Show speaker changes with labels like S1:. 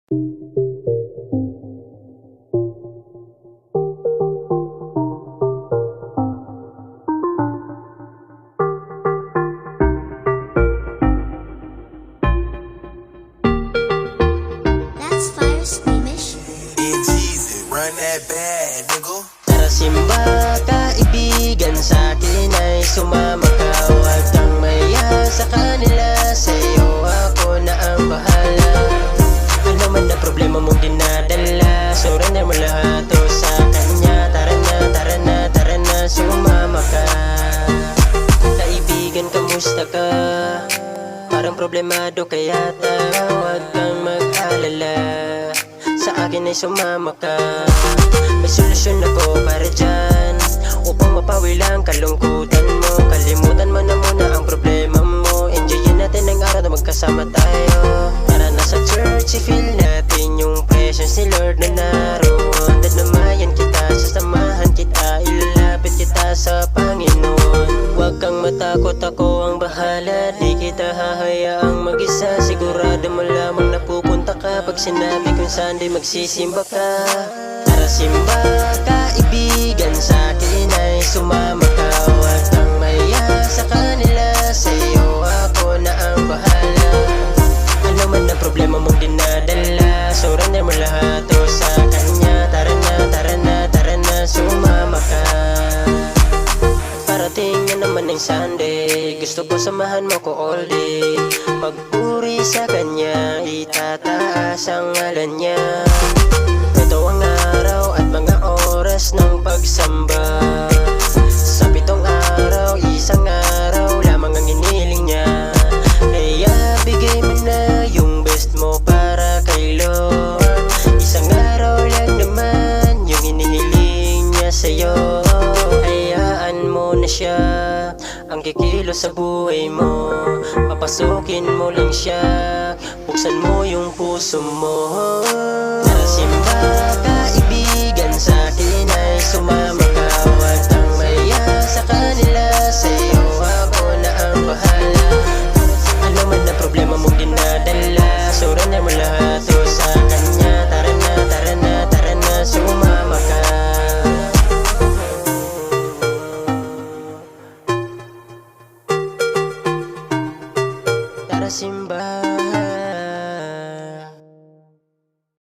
S1: That's fire squeamish.
S2: Run that bad, nigga.
S3: Tara simba, kaibigan, sa'kin ay sumama ka. Huwag kang maya sa kanila, sa'yo ako na ang bahala. Ano man na problema mong dinadala, surrender mo lahat o sa kanya. Tara na, tara na, tara na, sumama ka. Kaibigan, kamusta ka? Parang problemado kaya huwag kang mag-alala, sa akin ay sumama ka. May solusyon ako para dyan, upang mapawi lang kalungkutan mo. Kalimutan mo na muna ang problema mo, enjoyin natin ang araw na magkasama tayo. Para na sa church, i-feel natin yung presence ni Lord na naroon. Dadamayan kita, sasamahan kita, ilalapit kita sa Panginoon. Huwag kang matakot, ako ang bahala, di kita hahayaang mag-isa. Sigurado mo lamang napupunta ka pag sinabi kung saan di magsisimba ka. Tara simba, kaibigan, sa'kin ay sumama ka. Huwag kang maya sa kanila, sa'yo ako na ang bahala. Ano man ang problema mong dinadala, surrender mo lahat o sa kanya. Tara na, tara na, tara na, sumama ka. Parating na naman ang Sunday, gusto ko samahan mo ko all day. Pagpuri sa kanya, itataas ang ngalan niya. Ito ang araw at mga oras ng pagsamba. Sa 7 araw, isang araw lamang ang iniling niya. Kaya bigay mo na yung best mo para kay Lord. Isang araw lang naman yung inihiling niya sa'yo. Hayaan mo na siya ang kikilos sa buhay mo. Papasukin mo lang siya, buksan mo yung puso mo. Tara simba, kaibigan, sa'kin ay sumama